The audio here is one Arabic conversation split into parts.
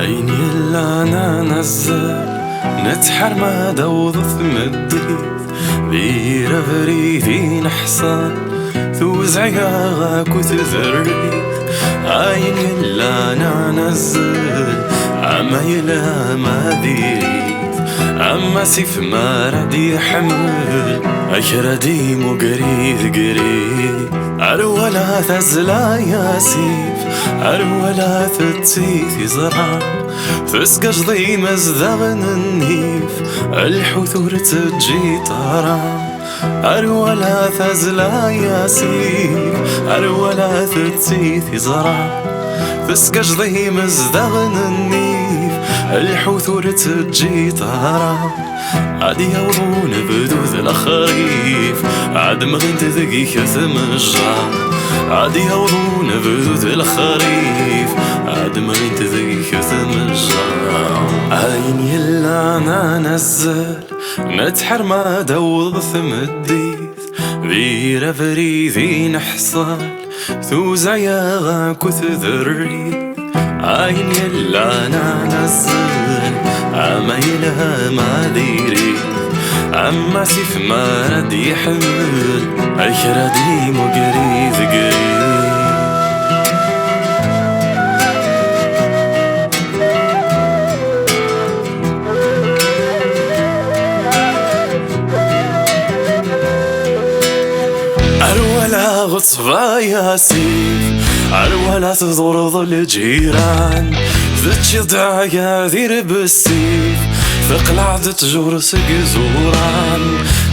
عيني اللي انا نزل نتحر ما دوض مديت بيرا فريدي نحصل توزعيا كتذريت عيني اللي انا نزل عما يلا ما ديريت عما سيف ما ردي حمل أشردي مقريد قريد عرولا تزلا يا سيف عرولا تتسيث زرع فسق قصدي مزدغن النيف الحثور تجي طرام عرولا تزلا يا سيف عرولا تتسيث زرع فسق قصدي مزدغن النيف الحثور تجي طرام عاد يوضون بدوث الخريف عاد مغين تذقي كثم الجار عاد يوضون بدوث الخريف عاد مغين تذقي كثم الجار عين يلا انا نزل نتحر ما دوض ثمديث بيرا فريذي نحصل توزع يا غاكو تذريث عين يلا انا نزل عما يلها ما ديري عما سيف ما رد يحمل أشردي مقريد قريد أرولا غصفا يا سيف أرولا تضرض الجيران ذاتشي ضايا ذير بالسيف ثقلع ذات جورس قزوران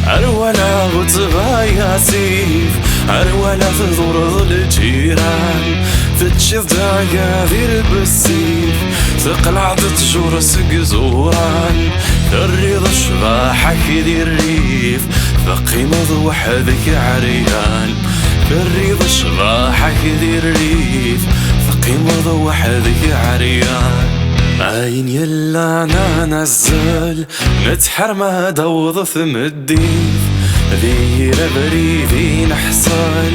أرولا غصفا يا سيف أرولا تضرض الجيران ذاتشي ضايا ذير بالسيف ثقلع ذات جورس قزوران الريض شباحك ذي الريف فقيمة وحدك عريان الريض شباحك ذي الريف فقيمة وحدك عريان عين يلا انا نزل نتحر ما دوض ثمديث ذيرا بريدي نحصل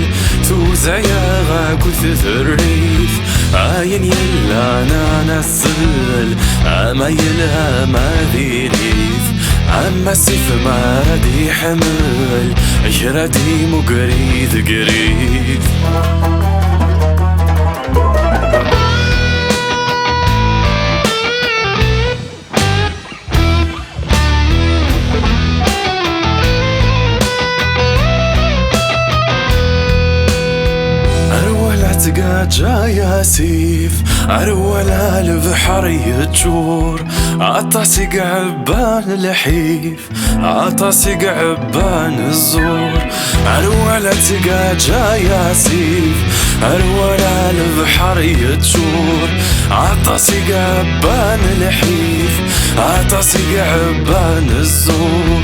توزع يا غاكو تثريث عين يلا انا نزل عما يلا ما ذيريث عما سيف ما ردي حمل أشردي مقريد قريد تقى جايا سيف عرولا البحر يجور عطاسي قعبان الحيف عطاسي قعبان الزور عرولا تقى جايا سيف عرولا البحر يجور عطاسي قعبان الحيف عطاسي قعبان الزور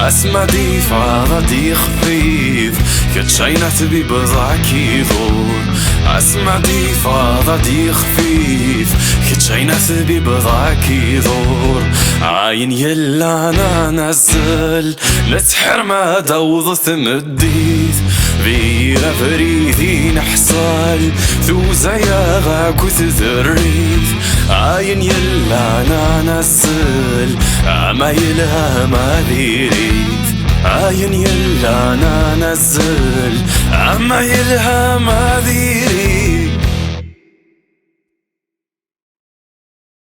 اسمع دي فاضي خفيف كتشاينات ببضعك يدور اسمع دي فاضي خفيف كتشاينات ببضعك يدور عين يلا انا نزل نتحر ما دوض ثمديث بيرا فريدي نحصل توزع يا غاكو تذريث عين يلا انا نزل عما يلها ما ديريت عين يلا انا نزل عما يلها ما ديريت